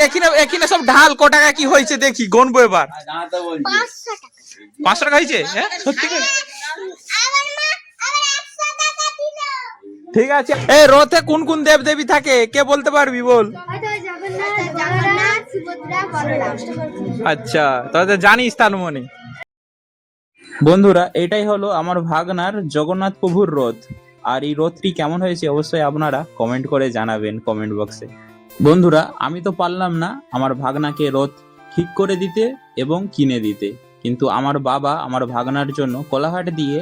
এখানে এখানে সব ঢাল ক টাকা কি হয়েছে দেখি গনবো এবার। 500 টাকা হয়েছে? হ্যাঁ সত্যি করে? ঠিক আছে। এই রথে কোন কোন দেব দেবী থাকে কে বলতে পারবি বল? আচ্ছা তাহলে জানিস তার মনে। বন্ধুরা এটাই হলো আমার ভাগনার জগন্নাথ প্রভুর রথ। আর এই রথটি কেমন হয়েছে অবশ্যই আপনারা কমেন্ট করে জানাবেন কমেন্ট বক্সে। বন্ধুরা আমি তো পারলাম না আমার ভাগনাকে রথ ঠিক করে দিতে এবং কিনে দিতে, কিন্তু আমার বাবা আমার ভাগনার জন্য কোলাঘাট দিয়ে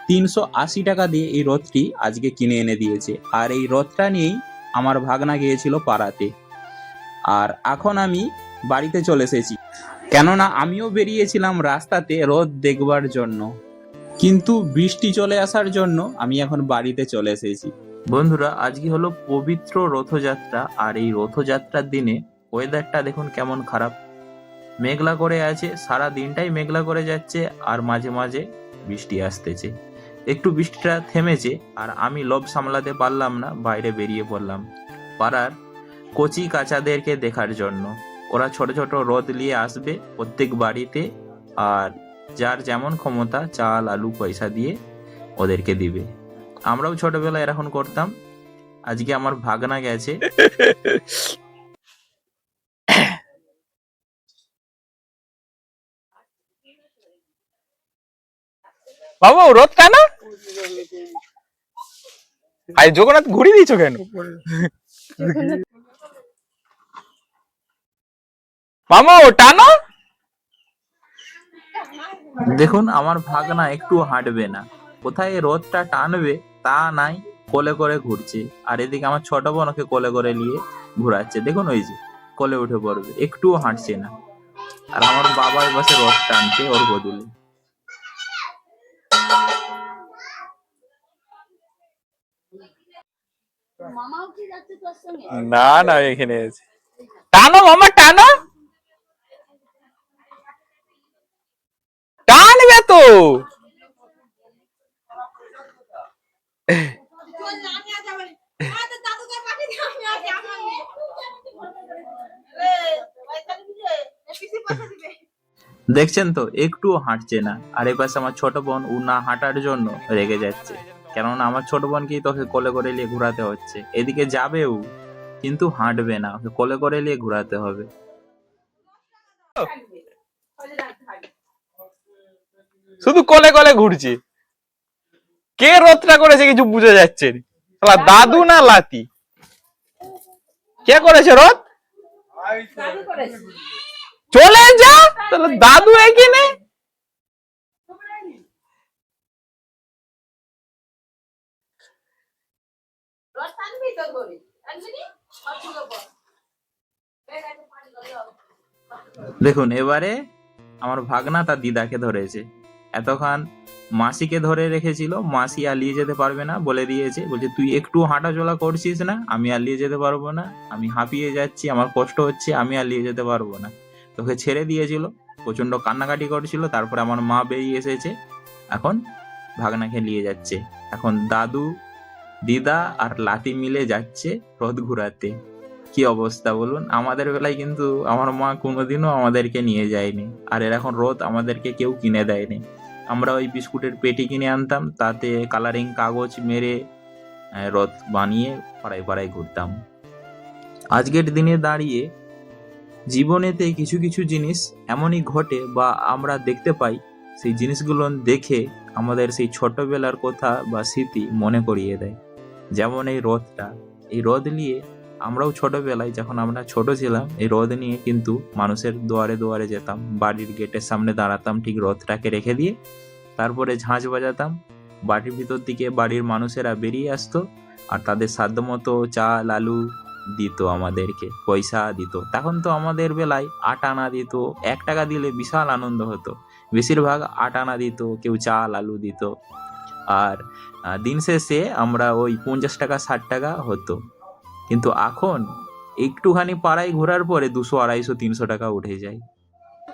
380 টাকা দিয়ে এই রথটি আজকে কিনে এনে দিয়েছে। আর এই রথটা নিয়েই আমার ভাগনা গিয়েছিল পাড়াতে। আর এখন আমি বাড়িতে চলে এসেছি, কেননা আমিও বেরিয়েছিলাম রাস্তাতে রথ দেখবার জন্য, কিন্তু বৃষ্টি চলে আসার জন্য আমি এখন বাড়িতে চলে এসেছি। বন্ধুরা আজকে হলো পবিত্র রথযাত্রা, আর এই রথযাত্রার দিনে ওয়েদারটা দেখুন কেমন খারাপ, মেঘলা করে আছে, সারা দিনটাই মেঘলা করে যাচ্ছে আর মাঝে মাঝে বৃষ্টি আসতেছে। একটু বৃষ্টিটা থেমেছে আর আমি লোভ সামলাতে পারলাম না, বাইরে বেরিয়ে পড়লাম পাড়ার কচি কাচাদেরকে দেখার জন্য। ওরা ছোট ছোট রথ নিয়ে আসবে প্রত্যেক বাড়িতে, আর যার যেমন ক্ষমতা চাল আলু পয়সা দিয়ে ওদেরকে দিবে। আমরাও ছোটবেলায় এরকম করতাম। আজকে আমার ভাগনা গেছে। বাবা রথ টানা আই জগন্নাথ ঘুরিয়ে দিয়েছো কেন? মামা ও টানো। দেখুন আমার ভাগনা একটু হাঁটবে না, কোথায় রথটা টানবে তা নাই, কোলে করে ঘুরছে। আর এদিকে আমার ছোট বোন ওকে কোলে করে নিয়ে ঘুরাচ্ছে, দেখুন ওই যে কোলে উঠে পড়বে, একটুও হাঁটছে না। আর আমার বাবা বসে রথ টানছে ওর বদলে। না না এখানে আছে, টানো মামা টানো, টানবে তো। দেখছেন তো একটুও হাঁটছে না। আর এই পাশে আমার ছোট বোন ও না হাঁটার জন্য রেগে যাচ্ছে, কেননা আমার ছোট বোনকেই তোকে কোলে করে নিয়ে ঘুরাতে হচ্ছে। এদিকে যাবেও কিন্তু হাঁটবে না, ওকে কোলে করে নিয়ে ঘুরাতে হবে। শুধু কোলে কোলে ঘুরছে, কে রথটা করেছে কিছু বুঝে যাচ্ছে না। দাদু না লাতি, কে করেছে রথ? চলে যা, তাহলে দাদু এখানে। দেখুন এবারে আমার ভাগনা তার দিদাকে ধরেছে। এতক্ষণ মাসিকে ধরে রেখেছিল, মাসি আর নিয়ে যেতে পারবে না বলে দিয়েছে, বলছে তুই একটু হাঁটাচলা করছিস না, আমি আর নিয়ে যেতে পারবো না, আমি হাঁপিয়ে যাচ্ছি, আমার কষ্ট হচ্ছে, আমি আর নিয়ে যেতে পারবো না। তোকে ছেড়ে দিয়েছিল, প্রচন্ড কান্নাকাটি করছিল। তারপরে আমার মা বেরিয়ে এসেছে, এখন ভাগনাকে নিয়ে যাচ্ছে। এখন দাদু দিদা আর লাতি মিলে যাচ্ছে রথ ঘুরাতে। কি অবস্থা বলুন। আমাদের বেলায় কিন্তু আমার মা কোনোদিনও আমাদেরকে নিয়ে যায়নি, আর এরকম রথ আমাদেরকে কেউ কিনে দেয়নি। আমরা ওই বিস্কুটের পেটি কিনে আনতাম, তাতে কালারিং কাগজ মেরে রথ বানিয়ে পাড়ায় পাড়ায় ঘুরতাম। আজকের দিনে দাঁড়িয়ে জীবনেতে কিছু কিছু জিনিস এমনই ঘটে বা আমরা দেখতে পাই, সেই জিনিসগুলো দেখে আমাদের সেই ছোটবেলার কথা বা স্মৃতি মনে করিয়ে দেয়। যেমন এই রথটা, এই রথ নিয়ে আমরাও ছোটবেলায় যখন আমরা ছোট ছিলাম এই রথ নিয়ে কিন্তু মানুষের দুয়ারে দুয়ারে যেতাম, বাড়ির গেটের সামনে দাঁড়াতাম ঠিক রথটাকে রেখে দিয়ে, তারপরে ঝাঁঝ বাজাতাম। বাড়ির ভিতর দিকে বাড়ির মানুষেরা বেরিয়ে আসতো আর তাদের সাধ্যমতো চাল আলু দিত, আমাদেরকে পয়সা দিত। তখন তো আমাদের বেলায় 8 আনা দিত, 1 টাকা দিলে বিশাল আনন্দ হতো। বেশিরভাগ 8 আনা দিত, কেউ চাল আলু দিত। আর দিন শেষে আমরা ওই 50 টাকা 60 টাকা হতো। কিন্তু এখন একটুখানি পাড়ায় ঘোরার পরে 200 250 300 টাকা উঠে যায়।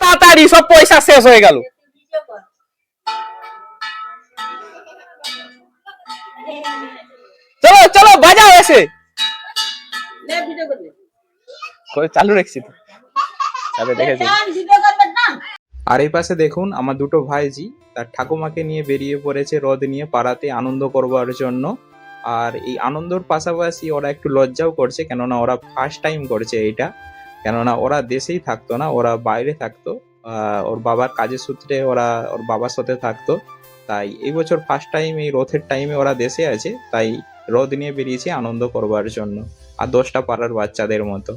তাড়াতাড়ি সব পয়সা শেষ হয়ে গেল। চলো চলো বাজাও এসে। চালু রাখছি তো তাহলে দেখেছি। আর এই পাশে দেখুন আমার দুটো ভাইজি তার ঠাকুমাকে নিয়ে বেরিয়ে পড়েছে রথ নিয়ে পাড়াতে আনন্দ করবার জন্য। আর এই আনন্দর পাশাপাশি ওরা একটু লজ্জাও করছে, কেননা ওরা ফার্স্ট টাইম করছে এইটা। কেননা ওরা দেশেই থাকতো না, ওরা বাইরে থাকতো। ওর বাবার কাজের সূত্রে ওরা ওর বাবার সাথে থাকতো। তাই এই বছর ফার্স্ট টাইম এই রথের টাইমে ওরা দেশে আছে, তাই রথ নিয়ে বেরিয়েছে আনন্দ করবার জন্য। আর 10টা পাড়ার বাচ্চাদের মতো।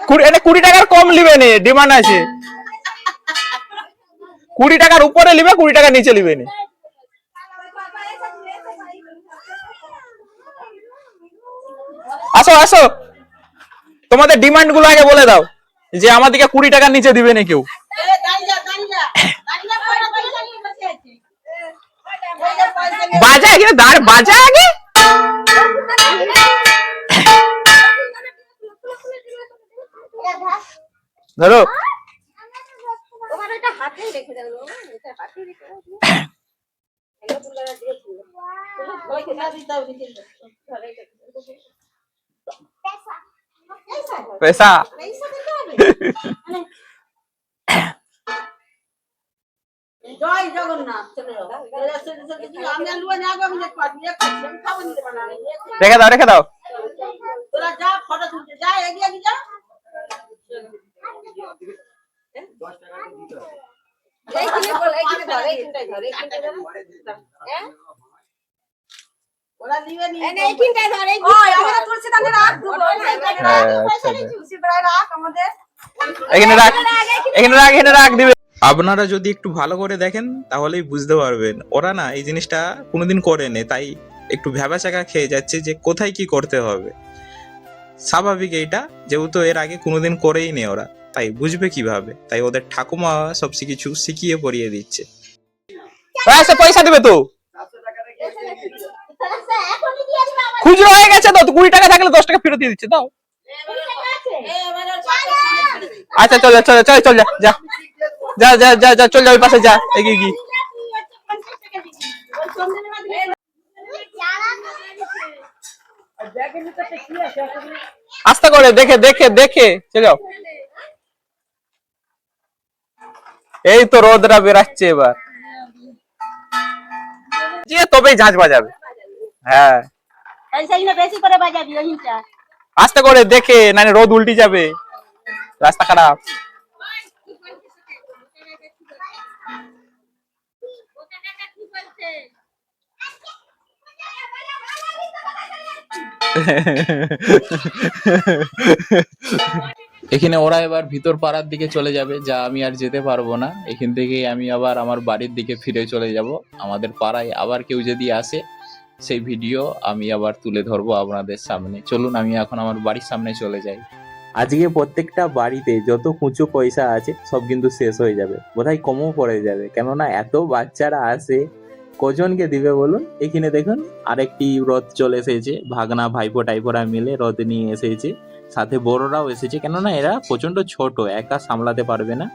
20 টাকার কম লিবে নি, ডিমান্ড আছে। 20 টাকার উপরে লিবে, 20 টাকার নিচে লিবে নি। আসো আসো, তোমাদের ডিমান্ড গুলো আগে বলে দাও, যে আমাদেরকে 20 টাকার নিচে দিবে না কেউ। বাজা এখানে দাঁড় বাজা আগে। ধরো পয়সা জয় জগন্নাথ। রেখে দাও রেখে দাও। তোরা যা ফটো তুলতে যা, এগিয়ে যা। ওরা নিবে নি। আমরা তুলসী দানে রাখ দেবো। রাখ আমাদের এখানে রাখ, এখানে রাখ, এখানে রাখ দিবে। আপনারা যদি একটু ভালো করে দেখেন তাহলেই বুঝতে পারবেন ওরা না এই জিনিসটা কোনোদিন করেনি, তাই একটু ভ্যাবাচাকা খেয়ে যাচ্ছে যে কোথায় কি করতে হবে। স্বাভাবিক এইটা, যেহেতু এর আগে কোনোদিন করেই নেই ওরা, তাই বুঝবে কিভাবে। তাই ওদের ঠাকুমা সব কিছু শিখিয়ে পড়িয়ে দিচ্ছে। পয়সা দিবে তো, খুচরো হয়ে গেছে তো, 20 টাকা থাকলে 10 টাকা ফেরত দিয়ে দিচ্ছে দাও। আচ্ছা চল চল চল চল, যা যা যা যা যা, চল যা ওই পাশে যা, এগিয়ে গিয়ে আস্তে করে দেখে দেখে দেখে চলে যাও। এই তো রোদরা বেরাচ্ছে এবার, যে তবেই ঝাঁঝ বাজাবে। হ্যাঁ বেশি করে বাজাবি ওইটা। আস্তে করে দেখে, নাহলে রোদ উল্টে যাবে, রাস্তা খারাপ। এখানে ওরা এবার ভিতর পাড়ার দিকে চলে যাবে, যা আমি আর যেতে পারবো না। এখান থেকে আমি আবার আমার বাড়ির দিকে ফিরে চলে যাব। আমাদের পাড়ায় আবার কেউ যদি আসে, সেই ভিডিও আমি আবার তুলে ধরবো আপনাদের সামনে। চলুন আমি এখন আমার বাড়ির সামনে চলে যাই। আজকে প্রত্যেকটা বাড়িতে যত কুঁচো পয়সা আছে সব কিন্তু শেষ হয়ে যাবে, বোধহয় কমও পড়ে যাবে, কেননা এত বাচ্চারা আসে। কজনকে দিবে বলুন? এখানে দেখুন আরেকটি রথ চলে এসেছে, ভাগনা ভাইপো টাইপোরা মিলে রথ নিয়ে এসেছে, সাথে বড়রাও এসেছে, কেননা এরা প্রচন্ড ছোট, একা সামলাতে পারবে না,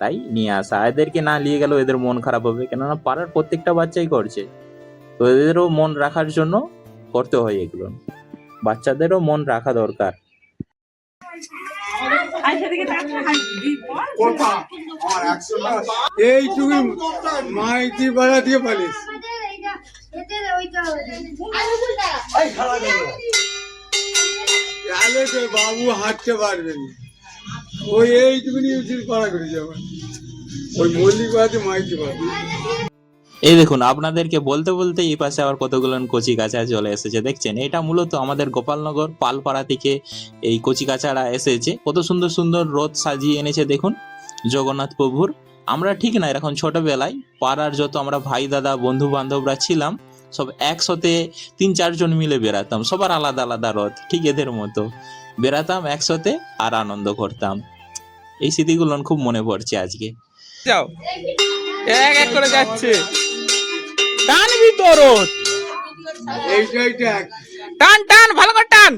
তাই নিয়ে আসা। এদেরকে না নিয়ে গেলেও এদের মন খারাপ হবে, কেননা পাড়ার প্রত্যেকটা বাচ্চাই করছে, তো এদেরও মন রাখার জন্য করতে হয় এগুলো। বাচ্চাদেরও মন রাখা দরকার। এইটুকু মাইতি বাড়া দিয়ে পালিস বাবু হাঁটতে পারবেন, ওই এইটুকুনি পাড়া করেছে আমার ওই মল্লিক বাড়াতে মাইতি পারবে। এই দেখুন আপনাদেরকে বলতে বলতে এই পাশে আবার কতগুলো কচি কাঁচা চলে এসেছে, দেখছেন? এটা মূলত আমাদের গোপালনগর পালপাড়া থেকে এই কচি কাঁচারা এসেছে। কত সুন্দর সুন্দর রথ সাজিয়ে এনেছে দেখুন জগন্নাথ প্রভুর। আমরা ঠিক না এখন ছোটবেলায় পাড়ার যত আমরা ভাই দাদা বন্ধু বান্ধবরা ছিলাম, সব একসাথে 3-4 জন মিলে বেড়াতাম, সবার আলাদা আলাদা রথ, ঠিক এদের মতো বেড়াতাম একসাথে আর আনন্দ করতাম। এই স্মৃতিগুলো খুব মনে পড়ছে আজকে। যাও, এক এক করে যাচ্ছে, টানবি তো রোদ, টান টান ভালো করে টান।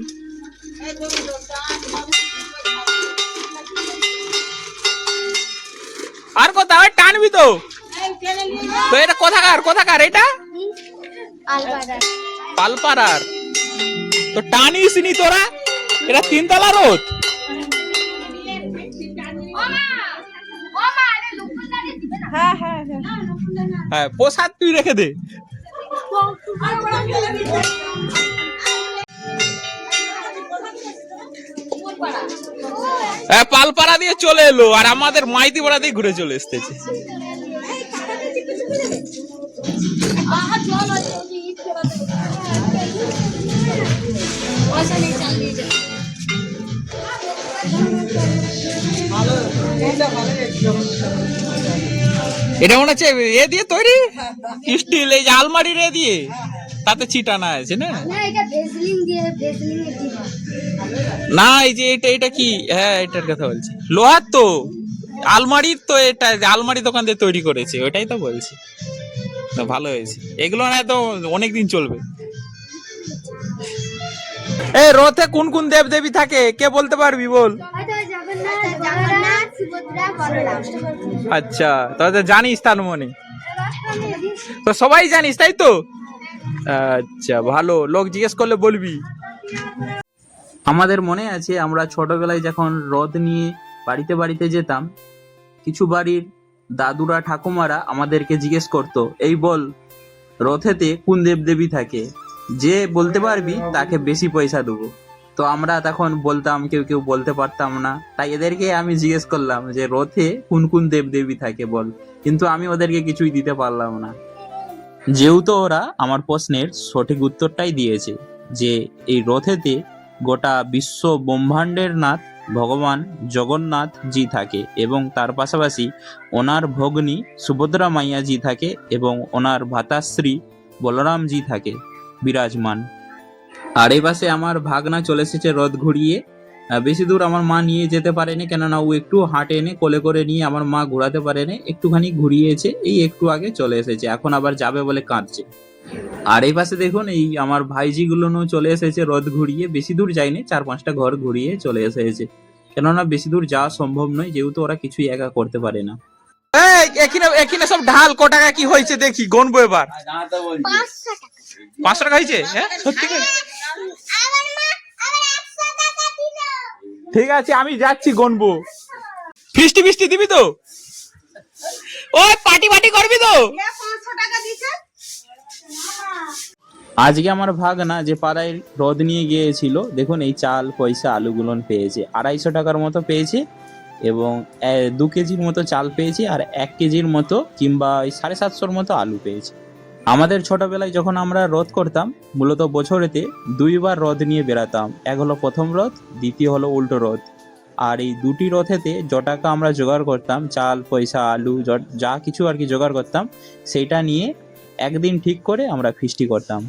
আর কোথাও টানবি তো। তো এটা কোথাকার কোথাকার? এটা পালপাড়ার। তো টানিস নি তোরা, এটা 3 তলা রোদ। হ্যাঁ হ্যাঁ হ্যাঁ হ্যাঁ প্রসাদ তুই রেখে দে। হ্যাঁ পালপাড়া দিয়ে চলে এলো, আর আমাদের মাইতি পাড়া দিয়ে ঘুরে চলে এসতেছে। এটা মনে হচ্ছে এ দিয়ে তৈরি, স্টিল, এই যে আলমারির এ দিয়ে, তাতে চিটানা আছে না? না এই যে এটা কি, হ্যাঁ এটার কথা বলছি, লোহার তো আলমারির তো, এটা আলমারি দোকান দিয়ে তৈরি করেছে, ওটাই তো বলছি। না ভালো হয়েছে, এগুলো না তো অনেকদিন চলবে। এই রথে কোন কোন দেব দেবী থাকে কে বলতে পারবি বল? আচ্ছা তাহলে জানিস তার মনে, তো সবাই জানিস তাই তো? আচ্ছা ভালো, লোক জিজ্ঞেস করলে বলবি। আমাদের মনে আছে আমরা ছোটবেলায় যখন রথ নিয়ে বাড়িতে বাড়িতে যেতাম, কিছু বাড়ির দাদুরা ঠাকুমারা আমাদেরকে জিজ্ঞেস করতো, এই বল রথেতে কোন দেবদেবী থাকে, যে বলতে পারবি তাকে বেশি পয়সা দেবো। তো আমরা তখন বলতাম, কেউ কেউ বলতে পারতাম না, তাই এদেরকে আমি জিজ্ঞেস করলাম যে রথে কোন কোন দেবদেবী থাকে বল, কিন্তু আমি ওদেরকে কিছুই দিতে পারলাম না। যেহেতু ওরা আমার প্রশ্নের সঠিক উত্তরটাই দিয়েছে, যে এই রথেতে গোটা বিশ্ব ব্রহ্মাণ্ডের নাথ ভগবান জগন্নাথ জি থাকে, এবং তার পাশাপাশি ওনার ভগ্নী সুভদ্রা মাইয়া জি থাকে, এবং ওনার ভাতাশ্রী বলরাম জি থাকে বিরাজমান। আর এই পাশে আমার ভাগনা চলে এসেছে রথ ঘুরিয়ে। বেশি দূর আমার মা নিয়ে যেতে পারেনি, কেননা ও একটু হাঁটে এনে কোলে করে নিয়ে আমার মা ঘোরাতে পারেনি, একটুখানি ঘুরিয়েছে, এই একটু আগে চলে এসেছে, এখন আবার যাবে বলে কাঁদছে। আর এই পাশে দেখুন এই আমার ভাইজি গুলো চলে এসেছে রথ ঘুরিয়ে, বেশি দূর যায়নি, 4-5টা ঘর ঘুরিয়ে চলে এসেছে, কেননা বেশি দূর যাওয়া সম্ভব নয়, যেহেতু ওরা কিছুই একা করতে পারে না। এই এখানে এখানে সব ঢাল ক টাকা কি হয়েছে দেখি, গনবো এবার। 500 টাকা হয়েছে? হ্যাঁ সত্যি করে? ঠিক আছে আমি যাচ্ছি গনবো। ফিস্টি ফিস্টি দিবি তো? ওই পার্টি পার্টি করবি তো? 500 টাকা দিছে। আজকে আমার ভাগনা যে পাড়ায় রথ নিয়ে গিয়েছিল, দেখুন এই চাল পয়সা আলুগুলো পেয়েছে, 250 টাকার মতো পেয়েছে, এবং 2 কেজির মতো চাল পেয়েছে, আর 1 কেজির মতো কিংবা 750-র মতো আলু পেয়েছে। আমাদের ছোটবেলায় যখন আমরা রথ করতাম, মূলত বছরেতে 2বার রথ নিয়ে বেরাতাম, এক হলো প্রথম রথ, দ্বিতীয় হলো উল্টো রথ। আর এই দুটি রথেতে য টাকা আমরা জোগাড় করতাম, চাল পয়সা আলু যা কিছু আর কি জোগাড় করতাম, সেইটা নিয়ে একদিন ঠিক করে আমরা ফিস্টি করতাম।